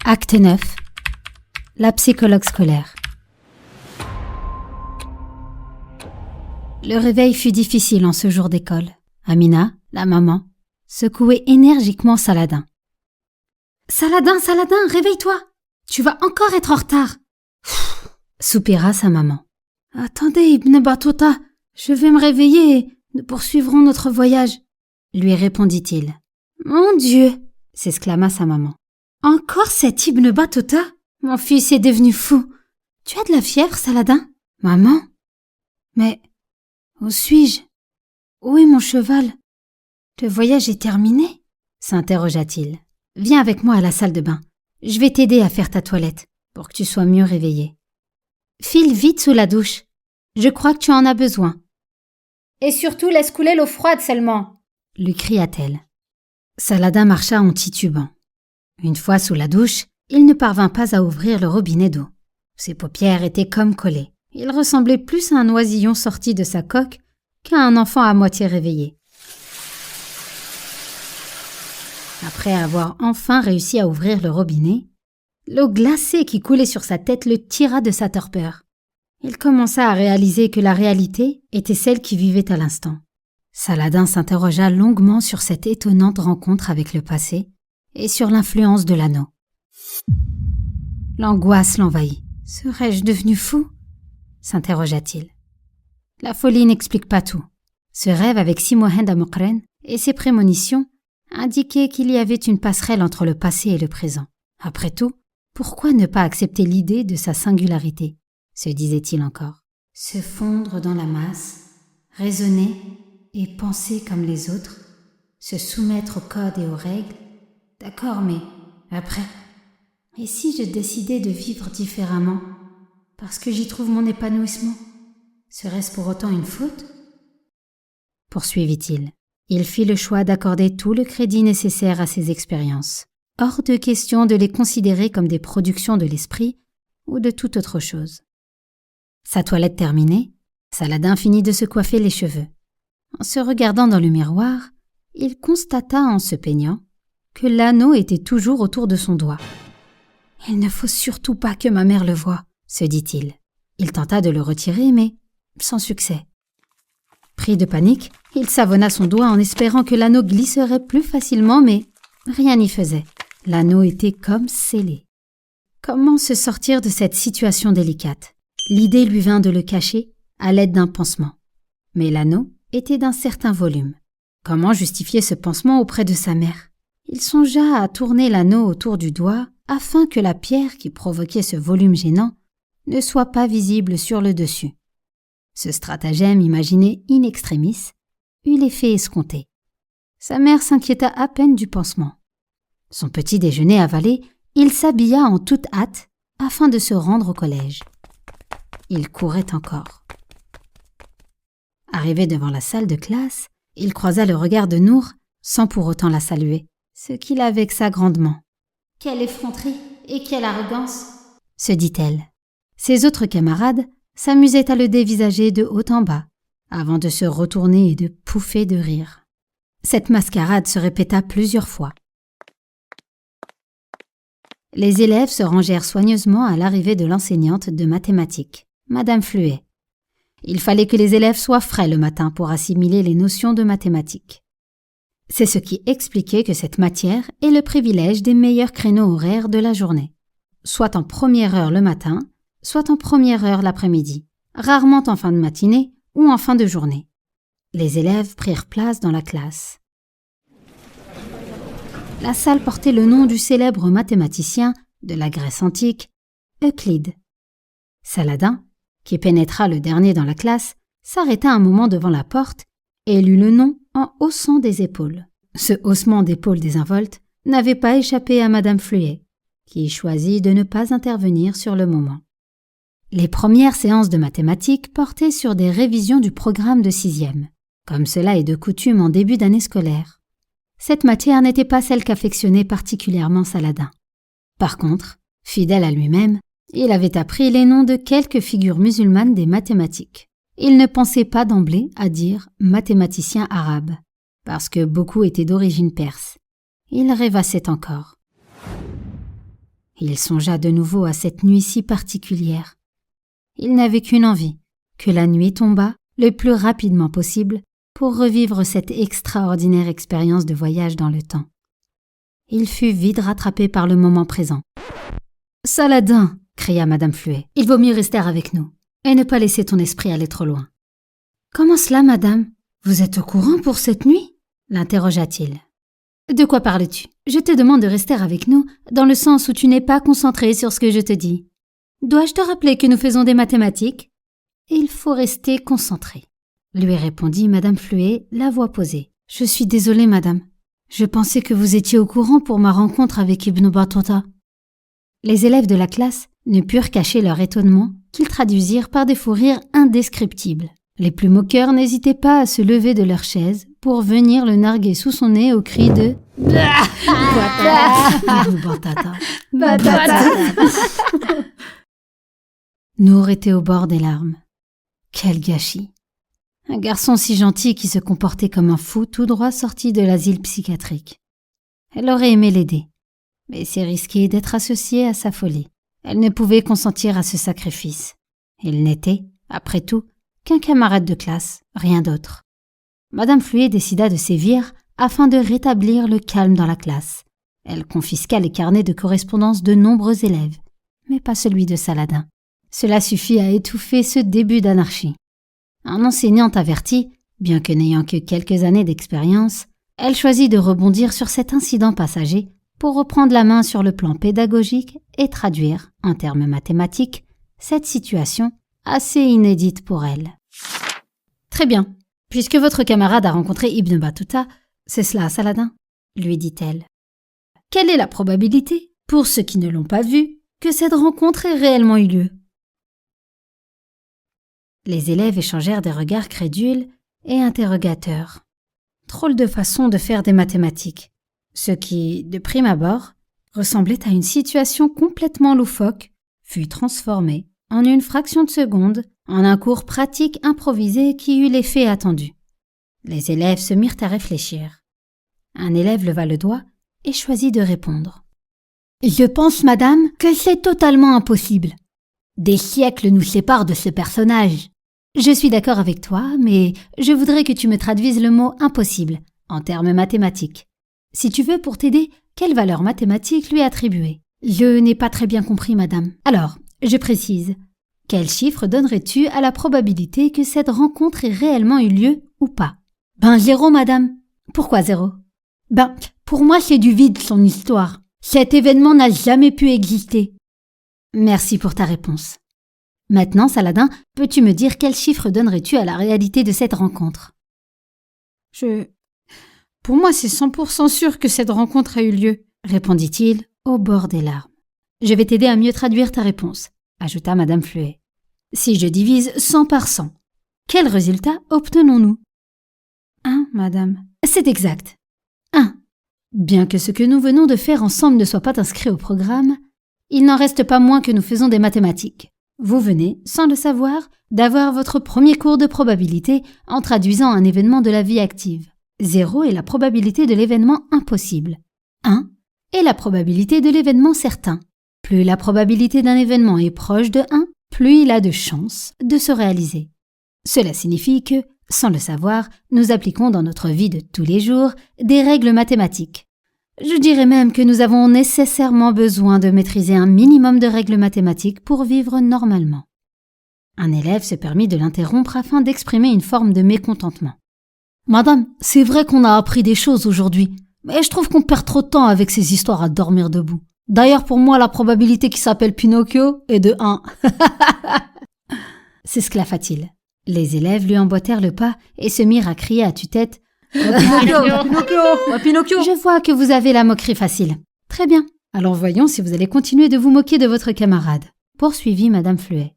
Acte 9. La psychologue scolaire. Le réveil fut difficile en ce jour d'école. Amina, la maman, secouait énergiquement Saladin. « Saladin, réveille-toi! Tu vas encore être en retard !» soupira sa maman. « Attendez, Ibn Battuta, je vais me réveiller et nous poursuivrons notre voyage, » lui répondit-il. « Mon Dieu !» s'exclama sa maman. « Encore cet Ibn Battuta ? Mon fils est devenu fou. Tu as de la fièvre, Saladin ? Maman ? Mais où suis-je ? Où est mon cheval ? Le voyage est terminé ? S'interrogea-t-il. Viens avec moi à la salle de bain. Je vais t'aider à faire ta toilette pour que tu sois mieux réveillé. File vite sous la douche. Je crois que tu en as besoin. Et surtout laisse couler l'eau froide seulement, lui cria-t-elle. Saladin marcha en titubant. Une fois sous la douche, il ne parvint pas à ouvrir le robinet d'eau. Ses paupières étaient comme collées. Il ressemblait plus à un oisillon sorti de sa coque qu'à un enfant à moitié réveillé. Après avoir enfin réussi à ouvrir le robinet, l'eau glacée qui coulait sur sa tête le tira de sa torpeur. Il commença à réaliser que la réalité était celle qu'il vivait à l'instant. Saladin s'interrogea longuement sur cette étonnante rencontre avec le passé et sur l'influence de l'anneau. L'angoisse l'envahit. « Serais-je devenu fou ?» s'interrogea-t-il. La folie n'explique pas tout. Ce rêve avec Simohind Amokren et ses prémonitions indiquaient qu'il y avait une passerelle entre le passé et le présent. Après tout, pourquoi ne pas accepter l'idée de sa singularité, se disait-il encore. Se fondre dans la masse, raisonner et penser comme les autres, se soumettre aux codes et aux règles. D'accord, mais après, et si je décidais de vivre différemment, parce que j'y trouve mon épanouissement, serait-ce pour autant une faute ? Poursuivit-il. Il fit le choix d'accorder tout le crédit nécessaire à ses expériences. Hors de question de les considérer comme des productions de l'esprit ou de toute autre chose. Sa toilette terminée, Saladin finit de se coiffer les cheveux. En se regardant dans le miroir, il constata en se peignant que l'anneau était toujours autour de son doigt. « Il ne faut surtout pas que ma mère le voie », se dit-il. Il tenta de le retirer, mais sans succès. Pris de panique, il savonna son doigt en espérant que l'anneau glisserait plus facilement, mais rien n'y faisait. L'anneau était comme scellé. Comment se sortir de cette situation délicate ? L'idée lui vint de le cacher à l'aide d'un pansement. Mais l'anneau était d'un certain volume. Comment justifier ce pansement auprès de sa mère ? Il songea à tourner l'anneau autour du doigt afin que la pierre qui provoquait ce volume gênant ne soit pas visible sur le dessus. Ce stratagème imaginé in extremis eut l'effet escompté. Sa mère s'inquiéta à peine du pansement. Son petit déjeuner avalé, il s'habilla en toute hâte afin de se rendre au collège. Il courait encore. Arrivé devant la salle de classe, il croisa le regard de Nour sans pour autant la saluer, ce qui la vexa grandement. « Quelle effronterie et quelle arrogance !» se dit-elle. Ses autres camarades s'amusaient à le dévisager de haut en bas, avant de se retourner et de pouffer de rire. Cette mascarade se répéta plusieurs fois. Les élèves se rangèrent soigneusement à l'arrivée de l'enseignante de mathématiques, Madame Fluet. Il fallait que les élèves soient frais le matin pour assimiler les notions de mathématiques. C'est ce qui expliquait que cette matière est le privilège des meilleurs créneaux horaires de la journée, soit en première heure le matin, soit en première heure l'après-midi, rarement en fin de matinée ou en fin de journée. Les élèves prirent place dans la classe. La salle portait le nom du célèbre mathématicien de la Grèce antique, Euclide. Saladin, qui pénétra le dernier dans la classe, s'arrêta un moment devant la porte et lut le nom en haussant des épaules. Ce haussement d'épaules désinvolte n'avait pas échappé à Madame Fluet, qui choisit de ne pas intervenir sur le moment. Les premières séances de mathématiques portaient sur des révisions du programme de 6e, comme cela est de coutume en début d'année scolaire. Cette matière n'était pas celle qu'affectionnait particulièrement Saladin. Par contre, fidèle à lui-même, il avait appris les noms de quelques figures musulmanes des mathématiques. Il ne pensait pas d'emblée à dire « mathématicien arabe », parce que beaucoup étaient d'origine perse. Il rêvassait encore. Il songea de nouveau à cette nuit si particulière. Il n'avait qu'une envie, que la nuit tombât le plus rapidement possible pour revivre cette extraordinaire expérience de voyage dans le temps. Il fut vite rattrapé par le moment présent. « Saladin !» cria Madame Fluet. « Il vaut mieux rester avec nous et ne pas laisser ton esprit aller trop loin. »« Comment cela, madame ? Vous êtes au courant pour cette nuit ?» l'interrogea-t-il. « De quoi parles-tu ? Je te demande de rester avec nous dans le sens où tu n'es pas concentré sur ce que je te dis. Dois-je te rappeler que nous faisons des mathématiques ? Il faut rester concentré. » lui répondit Madame Fluet, la voix posée. « Je suis désolée, madame. Je pensais que vous étiez au courant pour ma rencontre avec Ibn Battuta. » Les élèves de la classe ne purent cacher leur étonnement qu'ils traduisirent par des fous rires indescriptibles. Les plus moqueurs n'hésitaient pas à se lever de leur chaise pour venir le narguer sous son nez au cri de « Batata !» Nour était au bord des larmes. Quel gâchis! Un garçon si gentil qui se comportait comme un fou tout droit sorti de l'asile psychiatrique. Elle aurait aimé l'aider, mais c'est risqué d'être associée à sa folie. Elle ne pouvait consentir à ce sacrifice. Il n'était, après tout, qu'un camarade de classe, rien d'autre. Madame Fluet décida de sévir afin de rétablir le calme dans la classe. Elle confisqua les carnets de correspondance de nombreux élèves, mais pas celui de Saladin. Cela suffit à étouffer ce début d'anarchie. Un enseignant averti, bien que n'ayant que quelques années d'expérience, elle choisit de rebondir sur cet incident passager pour reprendre la main sur le plan pédagogique et traduire, en termes mathématiques, cette situation assez inédite pour elle. « Très bien, puisque votre camarade a rencontré Ibn Battuta, c'est cela, Saladin ?» lui dit-elle. « Quelle est la probabilité, pour ceux qui ne l'ont pas vu, que cette rencontre ait réellement eu lieu ?» Les élèves échangèrent des regards crédules et interrogateurs. Drôle de façon de faire des mathématiques. Ce qui, de prime abord, ressemblait à une situation complètement loufoque, fut transformé, en une fraction de seconde, en un cours pratique improvisé qui eut l'effet attendu. Les élèves se mirent à réfléchir. Un élève leva le doigt et choisit de répondre. « Je pense, madame, que c'est totalement impossible. Des siècles nous séparent de ce personnage. Je suis d'accord avec toi, mais je voudrais que tu me traduises le mot « impossible » en termes mathématiques. Si tu veux, pour t'aider, quelle valeur mathématique lui attribuer ? Je n'ai pas très bien compris, madame. Alors, je précise. Quel chiffre donnerais-tu à la probabilité que cette rencontre ait réellement eu lieu ou pas ? 0, madame. Pourquoi 0 ? Pour moi, c'est du vide, son histoire. Cet événement n'a jamais pu exister. Merci pour ta réponse. Maintenant, Saladin, peux-tu me dire quel chiffre donnerais-tu à la réalité de cette rencontre ? Pour moi, c'est 100% sûr que cette rencontre a eu lieu, répondit-il, au bord des larmes. Je vais t'aider à mieux traduire ta réponse, ajouta Madame Fluet. Si je divise 100 par 100, quel résultat obtenons-nous ? 1, madame. C'est exact. 1. Bien que ce que nous venons de faire ensemble ne soit pas inscrit au programme, il n'en reste pas moins que nous faisons des mathématiques. Vous venez, sans le savoir, d'avoir votre premier cours de probabilité en traduisant un événement de la vie active. 0 est la probabilité de l'événement impossible. 1 est la probabilité de l'événement certain. Plus la probabilité d'un événement est proche de 1, plus il a de chances de se réaliser. Cela signifie que, sans le savoir, nous appliquons dans notre vie de tous les jours des règles mathématiques. Je dirais même que nous avons nécessairement besoin de maîtriser un minimum de règles mathématiques pour vivre normalement. Un élève se permit de l'interrompre afin d'exprimer une forme de mécontentement. « Madame, c'est vrai qu'on a appris des choses aujourd'hui, mais je trouve qu'on perd trop de temps avec ces histoires à dormir debout. D'ailleurs, pour moi, la probabilité qui s'appelle Pinocchio est de 1. » s'esclaffa-t-il. Les élèves lui emboîtèrent le pas et se mirent à crier à tue-tête « Pinocchio ! Je vois que vous avez la moquerie facile. Très bien. Alors voyons si vous allez continuer de vous moquer de votre camarade. » poursuivit Madame Fluet.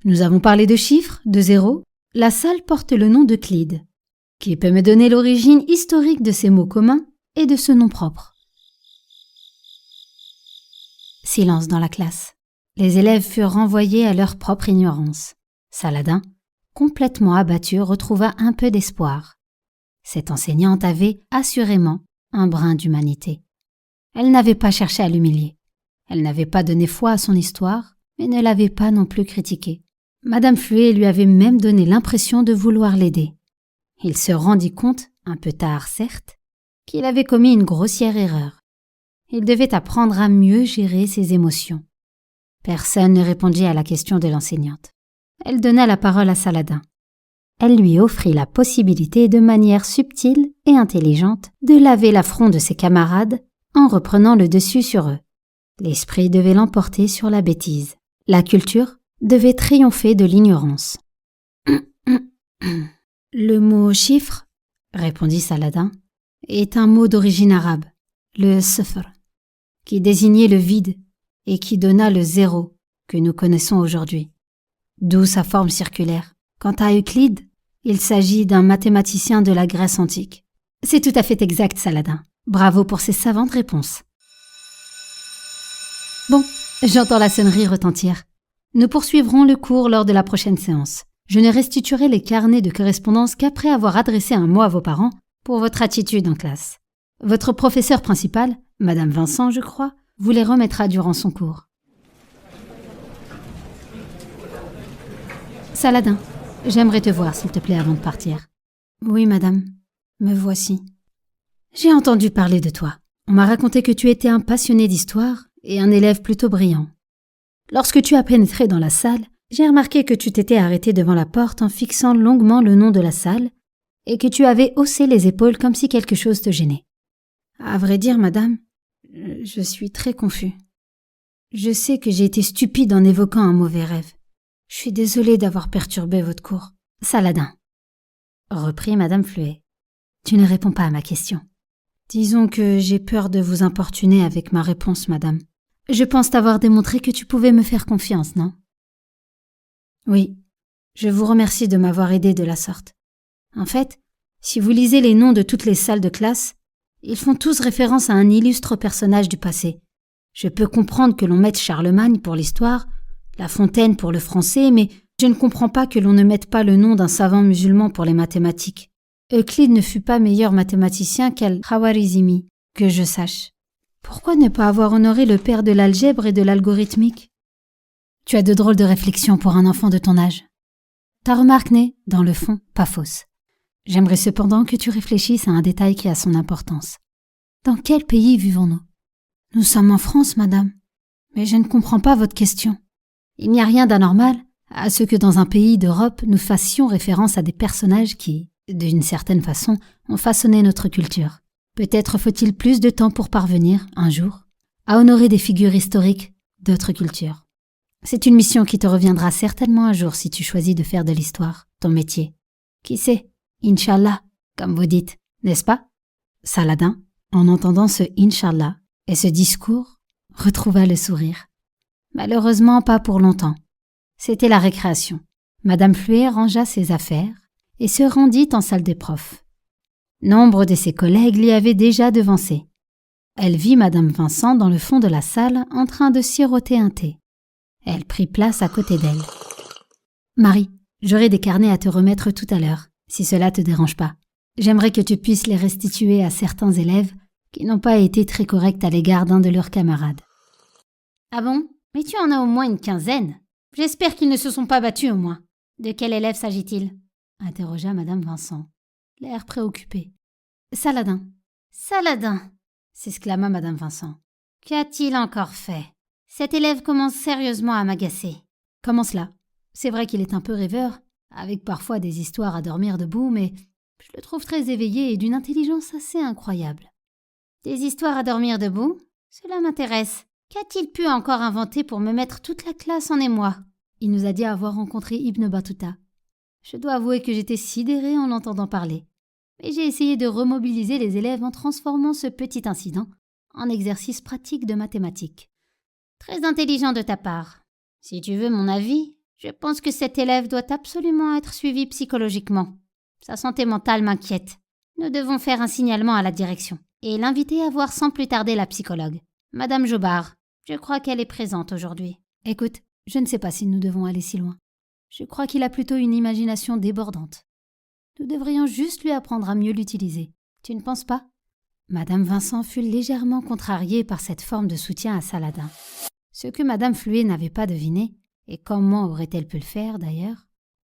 Nous avons parlé de chiffres, de zéros. La salle porte le nom d'Euclide. Qui peut me donner l'origine historique de ces mots communs et de ce nom propre ? Silence dans la classe. Les élèves furent renvoyés à leur propre ignorance. Saladin, complètement abattu, retrouva un peu d'espoir. Cette enseignante avait, assurément, un brin d'humanité. Elle n'avait pas cherché à l'humilier. Elle n'avait pas donné foi à son histoire, mais ne l'avait pas non plus critiquée. Madame Fluet lui avait même donné l'impression de vouloir l'aider. Il se rendit compte, un peu tard certes, qu'il avait commis une grossière erreur. Il devait apprendre à mieux gérer ses émotions. Personne ne répondit à la question de l'enseignante. Elle donna la parole à Saladin. Elle lui offrit la possibilité, de manière subtile et intelligente, de laver l'affront de ses camarades en reprenant le dessus sur eux. L'esprit devait l'emporter sur la bêtise. La culture devait triompher de l'ignorance. Le mot chiffre, répondit Saladin, est un mot d'origine arabe, le sifr, qui désignait le vide et qui donna le zéro que nous connaissons aujourd'hui, d'où sa forme circulaire. Quant à Euclide, il s'agit d'un mathématicien de la Grèce antique. C'est tout à fait exact, Saladin. Bravo pour ces savantes réponses. Bon, j'entends la sonnerie retentir. Nous poursuivrons le cours lors de la prochaine séance. Je ne restituerai les carnets de correspondance qu'après avoir adressé un mot à vos parents pour votre attitude en classe. Votre professeur principal, Madame Vincent, je crois, vous les remettra durant son cours. Saladin, j'aimerais te voir, s'il te plaît, avant de partir. Oui, madame, me voici. J'ai entendu parler de toi. On m'a raconté que tu étais un passionné d'histoire et un élève plutôt brillant. Lorsque tu as pénétré dans la salle, j'ai remarqué que tu t'étais arrêté devant la porte en fixant longuement le nom de la salle et que tu avais haussé les épaules comme si quelque chose te gênait. À vrai dire, madame, je suis très confus. Je sais que j'ai été stupide en évoquant un mauvais rêve. Je suis désolée d'avoir perturbé votre cours. Saladin, reprit madame Fluet, tu ne réponds pas à ma question. Disons que j'ai peur de vous importuner avec ma réponse, madame. Je pense t'avoir démontré que tu pouvais me faire confiance, non? Oui, je vous remercie de m'avoir aidé de la sorte. En fait, si vous lisez les noms de toutes les salles de classe, ils font tous référence à un illustre personnage du passé. Je peux comprendre que l'on mette Charlemagne pour l'histoire, La Fontaine pour le français, mais je ne comprends pas que l'on ne mette pas le nom d'un savant musulman pour les mathématiques. Euclide ne fut pas meilleur mathématicien qu'Al-Khawarizmi, que je sache. Pourquoi ne pas avoir honoré le père de l'algèbre et de l'algorithmique? Tu as de drôles de réflexions pour un enfant de ton âge. Ta remarque n'est, dans le fond, pas fausse. J'aimerais cependant que tu réfléchisses à un détail qui a son importance. Dans quel pays vivons-nous? Nous sommes en France, madame. Mais je ne comprends pas votre question. Il n'y a rien d'anormal à ce que dans un pays d'Europe, nous fassions référence à des personnages qui, d'une certaine façon, ont façonné notre culture. Peut-être faut-il plus de temps pour parvenir, un jour, à honorer des figures historiques d'autres cultures. C'est une mission qui te reviendra certainement un jour si tu choisis de faire de l'histoire ton métier. Qui sait, Inch'Allah, comme vous dites, n'est-ce pas? Saladin, en entendant ce Inch'Allah et ce discours, retrouva le sourire. Malheureusement pas pour longtemps. C'était la récréation. Madame Fluet rangea ses affaires et se rendit en salle des profs. Nombre de ses collègues l'y avaient déjà devancée. Elle vit madame Vincent dans le fond de la salle en train de siroter un thé. Elle prit place à côté d'elle. « Marie, j'aurai des carnets à te remettre tout à l'heure, si cela te dérange pas. J'aimerais que tu puisses les restituer à certains élèves qui n'ont pas été très corrects à l'égard d'un de leurs camarades. »« Ah bon? Mais tu en as au moins une quinzaine. J'espère qu'ils ne se sont pas battus au moins. De quel élève s'agit-il » interrogea madame Vincent, l'air préoccupé. « Saladin. »« Saladin !» s'exclama madame Vincent. « Qu'a-t-il encore fait? Cet élève commence sérieusement à m'agacer. »« Comment cela? C'est vrai qu'il est un peu rêveur, avec parfois des histoires à dormir debout, mais je le trouve très éveillé et d'une intelligence assez incroyable. »« Des histoires à dormir debout? Cela m'intéresse. Qu'a-t-il pu encore inventer pour me mettre toute la classe en émoi? » Il nous a dit avoir rencontré Ibn Battuta. Je dois avouer que j'étais sidérée en l'entendant parler. Mais j'ai essayé de remobiliser les élèves en transformant ce petit incident en exercice pratique de mathématiques. Très intelligent de ta part. Si tu veux mon avis, je pense que cet élève doit absolument être suivi psychologiquement. Sa santé mentale m'inquiète. Nous devons faire un signalement à la direction et l'inviter à voir sans plus tarder la psychologue. Madame Jobard, je crois qu'elle est présente aujourd'hui. Écoute, je ne sais pas si nous devons aller si loin. Je crois qu'il a plutôt une imagination débordante. Nous devrions juste lui apprendre à mieux l'utiliser. Tu ne penses pas? Madame Vincent fut légèrement contrariée par cette forme de soutien à Saladin. Ce que Madame Fluet n'avait pas deviné, et comment aurait-elle pu le faire d'ailleurs,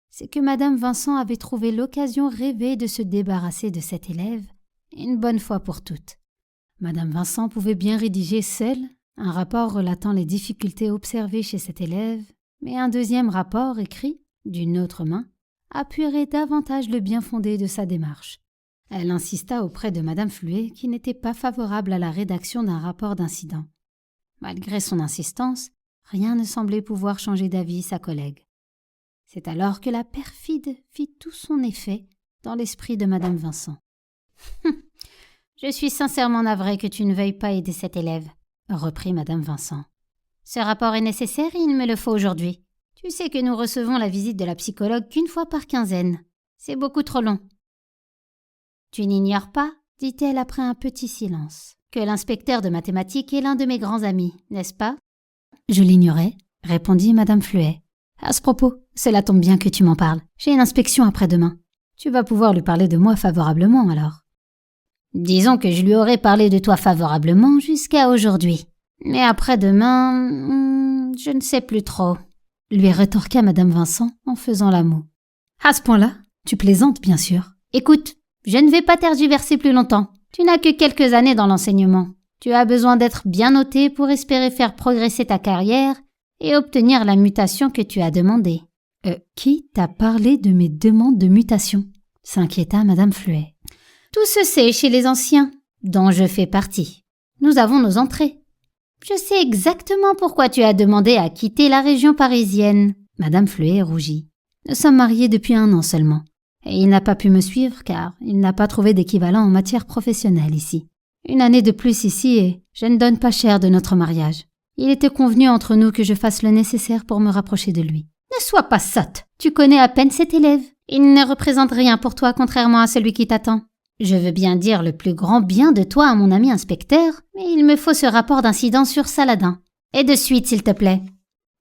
c'est que Madame Vincent avait trouvé l'occasion rêvée de se débarrasser de cet élève une bonne fois pour toutes. Madame Vincent pouvait bien rédiger seule un rapport relatant les difficultés observées chez cet élève, mais un deuxième rapport écrit, d'une autre main, appuierait davantage le bien-fondé de sa démarche. Elle insista auprès de Madame Fluet qui n'était pas favorable à la rédaction d'un rapport d'incident. Malgré son insistance, rien ne semblait pouvoir changer d'avis sa collègue. C'est alors que la perfide fit tout son effet dans l'esprit de Madame Vincent. « Je suis sincèrement navrée que tu ne veuilles pas aider cet élève, » reprit Madame Vincent. « Ce rapport est nécessaire et il me le faut aujourd'hui. Tu sais que nous recevons la visite de la psychologue qu'une fois par quinzaine. C'est beaucoup trop long. »« Tu n'ignores pas, » dit-elle après un petit silence, « que l'inspecteur de mathématiques est l'un de mes grands amis, n'est-ce pas ?»« Je l'ignorais, » répondit Madame Fluet. « À ce propos, cela tombe bien que tu m'en parles. J'ai une inspection après-demain. Tu vas pouvoir lui parler de moi favorablement alors. » « Disons que je lui aurais parlé de toi favorablement jusqu'à aujourd'hui. Mais après-demain, je ne sais plus trop. » lui rétorqua Madame Vincent en faisant la moue. « À ce point-là, tu plaisantes bien sûr. Écoute, je ne vais pas tergiverser plus longtemps. Tu n'as que quelques années dans l'enseignement. Tu as besoin d'être bien noté pour espérer faire progresser ta carrière et obtenir la mutation que tu as demandée. » Qui t'a parlé de mes demandes de mutation ?» s'inquiéta Madame Fluet. « Tout se sait chez les anciens, dont je fais partie. Nous avons nos entrées. Je sais exactement pourquoi tu as demandé à quitter la région parisienne. » Madame Fluet rougit. « Nous sommes mariés depuis 1 an seulement, et il n'a pas pu me suivre car il n'a pas trouvé d'équivalent en matière professionnelle ici. 1 année de plus ici et je ne donne pas cher de notre mariage. Il était convenu entre nous que je fasse le nécessaire pour me rapprocher de lui. » « Ne sois pas sotte. Tu connais à peine cet élève. Il ne représente rien pour toi contrairement à celui qui t'attend. Je veux bien dire le plus grand bien de toi à mon ami inspecteur, mais il me faut ce rapport d'incident sur Saladin. Et de suite, s'il te plaît. »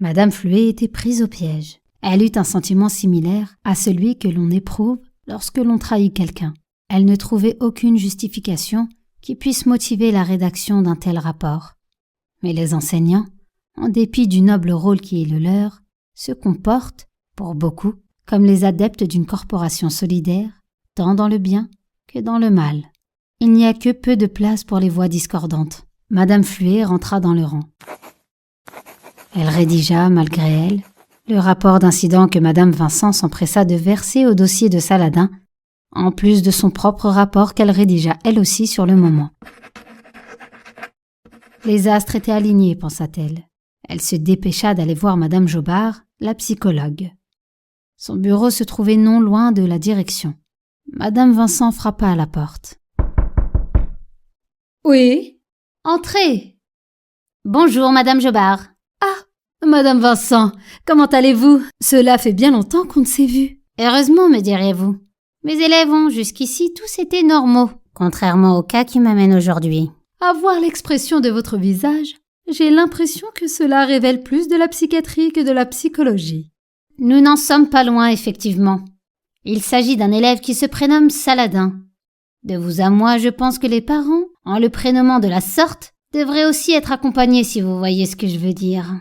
Madame Fluet était prise au piège. Elle eut un sentiment similaire à celui que l'on éprouve lorsque l'on trahit quelqu'un. Elle ne trouvait aucune justification qui puisse motiver la rédaction d'un tel rapport. Mais les enseignants, en dépit du noble rôle qui est le leur, se comportent, pour beaucoup, comme les adeptes d'une corporation solidaire, tant dans le bien que dans le mal. Il n'y a que peu de place pour les voix discordantes. Madame Fluet rentra dans le rang. Elle rédigea, malgré elle, le rapport d'incident que Madame Vincent s'empressa de verser au dossier de Saladin, en plus de son propre rapport qu'elle rédigea elle aussi sur le moment. Les astres étaient alignés, pensa-t-elle. Elle se dépêcha d'aller voir Madame Jobard, la psychologue. Son bureau se trouvait non loin de la direction. Madame Vincent frappa à la porte. « Oui, entrez. »« Bonjour, Madame Jobard. »« Ah, Madame Vincent, comment allez-vous? Cela fait bien longtemps qu'on ne s'est vu. »« Heureusement, me diriez-vous. Mes élèves ont jusqu'ici tous été normaux, contrairement au cas qui m'amène aujourd'hui. À voir l'expression de votre visage, j'ai l'impression que cela révèle plus de la psychiatrie que de la psychologie. » « Nous n'en sommes pas loin, effectivement. Il s'agit d'un élève qui se prénomme Saladin. De vous à moi, je pense que les parents, en le prénommant de la sorte, devraient aussi être accompagnés si vous voyez ce que je veux dire. »«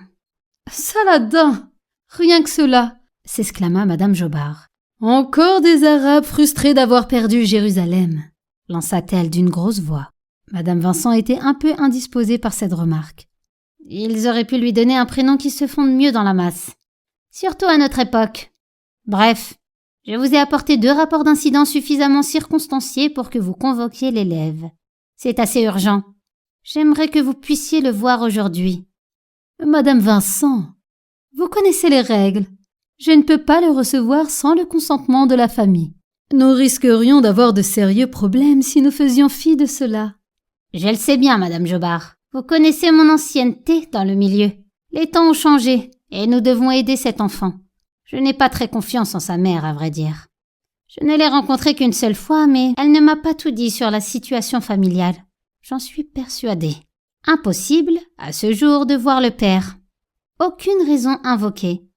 Saladin! Rien que cela !» s'exclama Madame Jobard. « Encore des Arabes frustrés d'avoir perdu Jérusalem !» lança-t-elle d'une grosse voix. Madame Vincent était un peu indisposée par cette remarque. Ils auraient pu lui donner un prénom qui se fonde mieux dans la masse. Surtout à notre époque. Bref, je vous ai apporté 2 rapports d'incident suffisamment circonstanciés pour que vous convoquiez l'élève. C'est assez urgent. J'aimerais que vous puissiez le voir aujourd'hui. Madame Vincent, vous connaissez les règles. Je ne peux pas le recevoir sans le consentement de la famille. Nous risquerions d'avoir de sérieux problèmes si nous faisions fi de cela. Je le sais bien, Madame Jobard. Vous connaissez mon ancienneté dans le milieu. Les temps ont changé. Et nous devons aider cet enfant. Je n'ai pas très confiance en sa mère, à vrai dire. Je ne l'ai rencontrée qu'une seule fois, mais elle ne m'a pas tout dit sur la situation familiale. J'en suis persuadée. Impossible, à ce jour, de voir le père. Aucune raison invoquée.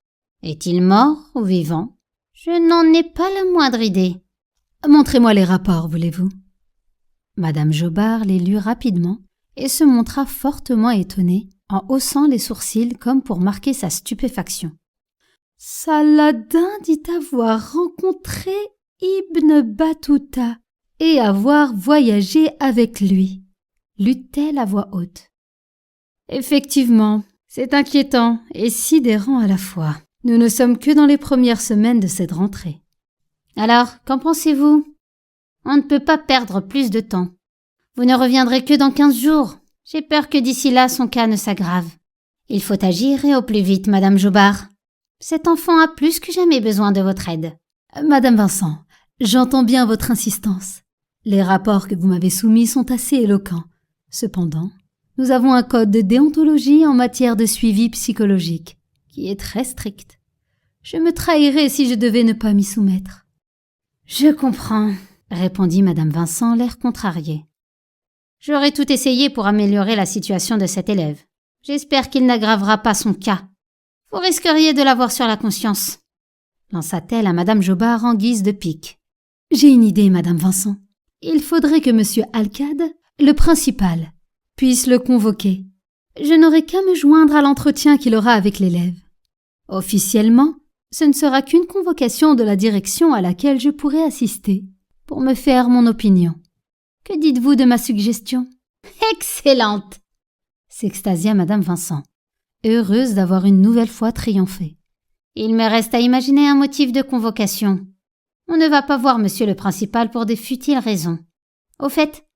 Est-il mort ou vivant? Je n'en ai pas la moindre idée. Montrez-moi les rapports, voulez-vous? Madame Jobard les lut rapidement et se montra fortement étonné en haussant les sourcils comme pour marquer sa stupéfaction. Saladin dit avoir rencontré Ibn Battuta et avoir voyagé avec lui, lut-elle à voix haute. Effectivement, c'est inquiétant et sidérant à la fois. Nous ne sommes que dans les premières semaines de cette rentrée. Alors, qu'en pensez-vous? On ne peut pas perdre plus de temps. Vous ne reviendrez que dans 15 jours. J'ai peur que d'ici là son cas ne s'aggrave. Il faut agir et au plus vite, Madame Joubard. Cet enfant a plus que jamais besoin de votre aide. Madame Vincent, j'entends bien votre insistance. Les rapports que vous m'avez soumis sont assez éloquents. Cependant, nous avons un code de déontologie en matière de suivi psychologique, qui est très strict. Je me trahirais si je devais ne pas m'y soumettre. Je comprends, répondit Madame Vincent, l'air contrarié. J'aurai tout essayé pour améliorer la situation de cet élève. J'espère qu'il n'aggravera pas son cas. Vous risqueriez de l'avoir sur la conscience, lança-t-elle à Madame Joubard en guise de pique. J'ai une idée, Madame Vincent. Il faudrait que Monsieur Alcade, le principal, puisse le convoquer. Je n'aurai qu'à me joindre à l'entretien qu'il aura avec l'élève. Officiellement, ce ne sera qu'une convocation de la direction à laquelle je pourrai assister, pour me faire mon opinion. Que dites-vous de ma suggestion? Excellente! S'extasia Madame Vincent, heureuse d'avoir une nouvelle fois triomphé. Il me reste à imaginer un motif de convocation. On ne va pas voir monsieur le principal pour des futiles raisons. Au fait,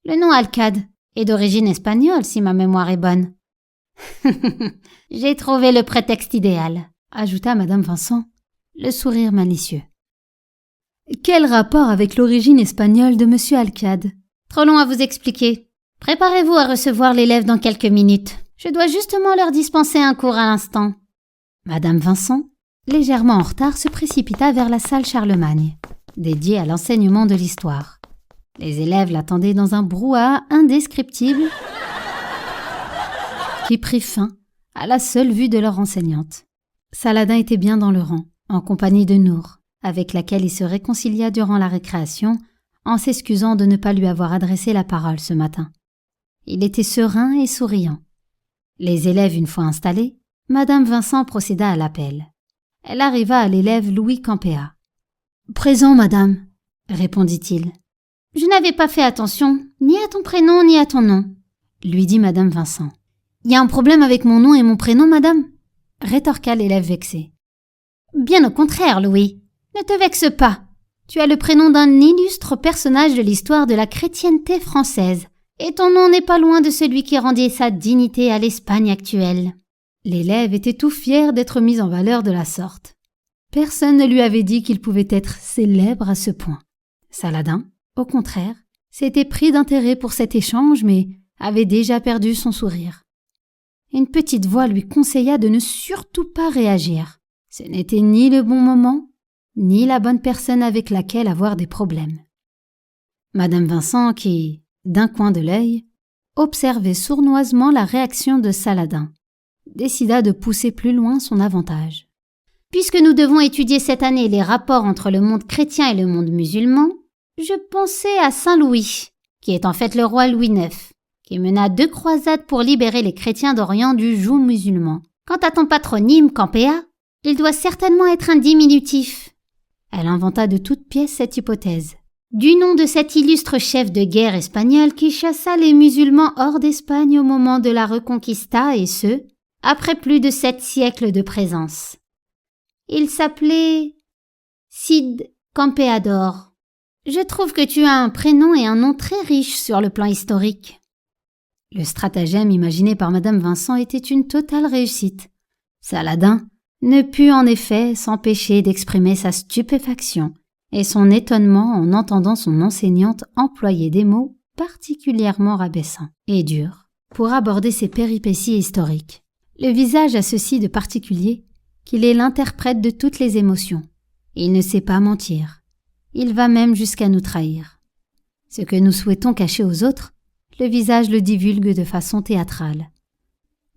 le nom Alcade est d'origine espagnole si ma mémoire est bonne. J'ai trouvé le prétexte idéal, ajouta Madame Vincent, le sourire malicieux. Quel rapport avec l'origine espagnole de monsieur Alcade? Trop long à vous expliquer. Préparez-vous à recevoir l'élève dans quelques minutes. Je dois justement leur dispenser un cours à l'instant. Madame Vincent, légèrement en retard, se précipita vers la salle Charlemagne, dédiée à l'enseignement de l'histoire. Les élèves l'attendaient dans un brouhaha indescriptible qui prit fin à la seule vue de leur enseignante. Saladin était bien dans le rang, en compagnie de Nour, avec laquelle il se réconcilia durant la récréation, en s'excusant de ne pas lui avoir adressé la parole ce matin. Il était serein et souriant. Les élèves une fois installés, Madame Vincent procéda à l'appel. Elle arriva à l'élève Louis Campéa. « Présent, madame, » répondit-il. « Je n'avais pas fait attention, ni à ton prénom, ni à ton nom, » lui dit Madame Vincent. « Y a un problème avec mon nom et mon prénom, madame ?» rétorqua l'élève vexé. « Bien au contraire, Louis. Ne te vexe pas. Tu as le prénom d'un illustre personnage de l'histoire de la chrétienté française, et ton nom n'est pas loin de celui qui rendit sa dignité à l'Espagne actuelle. » L'élève était tout fier d'être mis en valeur de la sorte. Personne ne lui avait dit qu'il pouvait être célèbre à ce point. Saladin, au contraire, s'était pris d'intérêt pour cet échange, mais avait déjà perdu son sourire. Une petite voix lui conseilla de ne surtout pas réagir. Ce n'était ni le bon moment, ni la bonne personne avec laquelle avoir des problèmes. Madame Vincent, qui, d'un coin de l'œil, observait sournoisement la réaction de Saladin, décida de pousser plus loin son avantage. Puisque nous devons étudier cette année les rapports entre le monde chrétien et le monde musulman, je pensais à Saint Louis, qui est en fait le roi Louis IX, qui mena 2 croisades pour libérer les chrétiens d'Orient du joug musulman. Quant à ton patronyme, Campéa, il doit certainement être un diminutif. Elle inventa de toutes pièces cette hypothèse. Du nom de cet illustre chef de guerre espagnol qui chassa les musulmans hors d'Espagne au moment de la Reconquista et ce, après plus de 7 siècles de présence. Il s'appelait Cid Campeador. Je trouve que tu as un prénom et un nom très riches sur le plan historique. Le stratagème imaginé par Madame Vincent était une totale réussite. Saladin ne put en effet s'empêcher d'exprimer sa stupéfaction et son étonnement en entendant son enseignante employer des mots particulièrement rabaissants et durs pour aborder ses péripéties historiques. Le visage a ceci de particulier qu'il est l'interprète de toutes les émotions. Il ne sait pas mentir. Il va même jusqu'à nous trahir. Ce que nous souhaitons cacher aux autres, le visage le divulgue de façon théâtrale.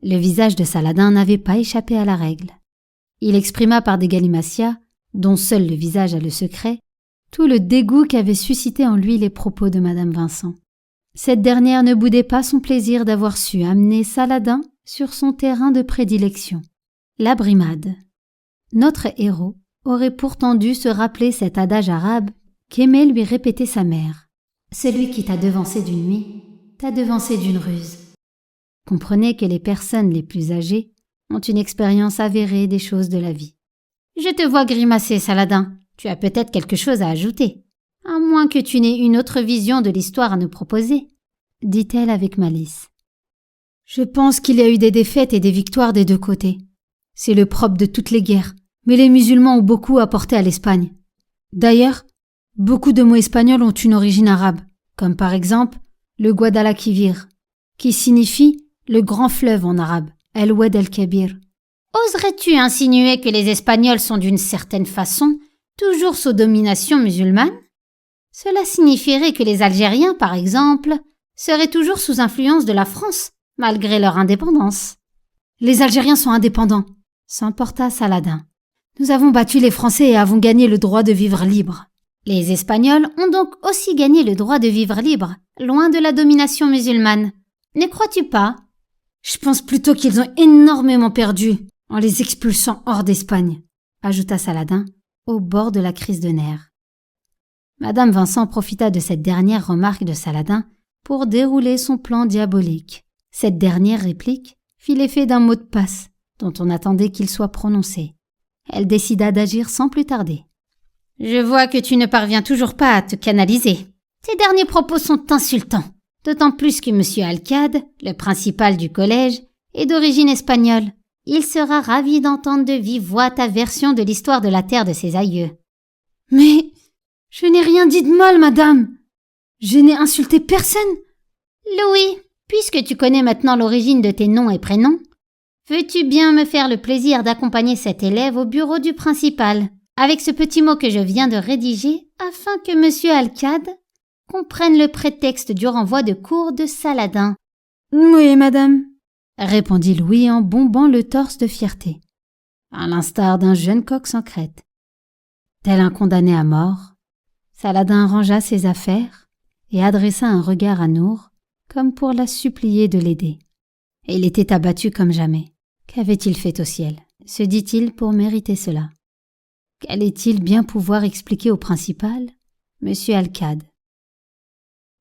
Le visage de Saladin n'avait pas échappé à la règle. Il exprima par des galimatia, dont seul le visage a le secret, tout le dégoût qu'avaient suscité en lui les propos de Madame Vincent. Cette dernière ne boudait pas son plaisir d'avoir su amener Saladin sur son terrain de prédilection, la brimade. Notre héros aurait pourtant dû se rappeler cet adage arabe qu'aimait lui répéter sa mère. Celui qui t'a devancé d'une nuit, t'a devancé d'une ruse. Comprenez que les personnes les plus âgées ont une expérience avérée des choses de la vie. Je te vois grimacer, Saladin. Tu as peut-être quelque chose à ajouter. À moins que tu n'aies une autre vision de l'histoire à nous proposer, dit-elle avec malice. Je pense qu'il y a eu des défaites et des victoires des deux côtés. C'est le propre de toutes les guerres, mais les musulmans ont beaucoup apporté à l'Espagne. D'ailleurs, beaucoup de mots espagnols ont une origine arabe, comme par exemple le Guadalquivir, qui signifie le grand fleuve en arabe, El Oued el-Kebir. Oserais-tu insinuer que les Espagnols sont d'une certaine façon toujours sous domination musulmane? Cela signifierait que les Algériens, par exemple, seraient toujours sous influence de la France, malgré leur indépendance. Les Algériens sont indépendants, s'emporta Saladin. Nous avons battu les Français et avons gagné le droit de vivre libre. Les Espagnols ont donc aussi gagné le droit de vivre libre, loin de la domination musulmane. Ne crois-tu pas? Je pense plutôt qu'ils ont énormément perdu en les expulsant hors d'Espagne, ajouta Saladin, au bord de la crise de nerfs. Madame Vincent profita de cette dernière remarque de Saladin pour dérouler son plan diabolique. Cette dernière réplique fit l'effet d'un mot de passe dont on attendait qu'il soit prononcé. Elle décida d'agir sans plus tarder. « Je vois que tu ne parviens toujours pas à te canaliser. Tes derniers propos sont insultants, d'autant plus que M. Alcade, le principal du collège, est d'origine espagnole. Il sera ravi d'entendre de vive voix ta version de l'histoire de la terre de ses aïeux. »« Mais je n'ai rien dit de mal, madame. Je n'ai insulté personne. »« Louis, puisque tu connais maintenant l'origine de tes noms et prénoms, veux-tu bien me faire le plaisir d'accompagner cet élève au bureau du principal, avec ce petit mot que je viens de rédiger, afin que M. Alcade comprenne le prétexte du renvoi de cours de Saladin. »« Oui, madame, » répondit Louis en bombant le torse de fierté, à l'instar d'un jeune coq sans crête. Tel un condamné à mort, Saladin rangea ses affaires et adressa un regard à Nour, comme pour la supplier de l'aider. Et il était abattu comme jamais. Qu'avait-il fait au ciel, se dit-il, pour mériter cela? Qu'allait-il bien pouvoir expliquer au principal, M. Alcade?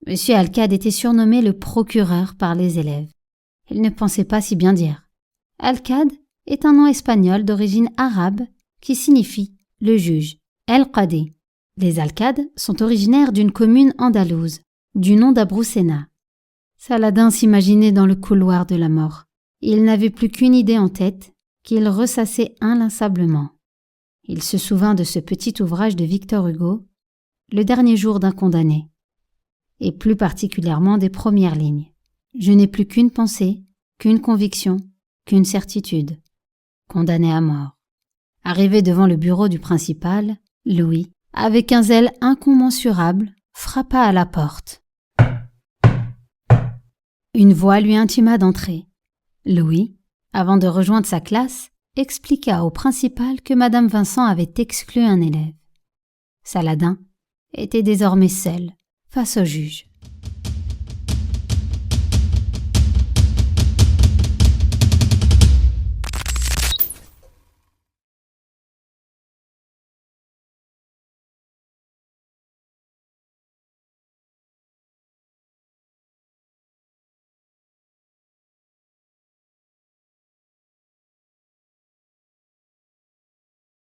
M. Alcade était surnommé le procureur par les élèves. Il ne pensait pas si bien dire. Alcade est un nom espagnol d'origine arabe qui signifie le juge, el-Qadi. Les Alcades sont originaires d'une commune andalouse, du nom d'Abroussena. Saladin s'imaginait dans le couloir de la mort. Il n'avait plus qu'une idée en tête, qu'il ressassait inlassablement. Il se souvint de ce petit ouvrage de Victor Hugo, Le dernier jour d'un condamné, et plus particulièrement des premières lignes. Je n'ai plus qu'une pensée, qu'une conviction, qu'une certitude. Condamné à mort. Arrivé devant le bureau du principal, Louis, avec un zèle incommensurable, frappa à la porte. Une voix lui intima d'entrer. Louis, avant de rejoindre sa classe, expliqua au principal que Madame Vincent avait exclu un élève. Saladin était désormais seul face au juge.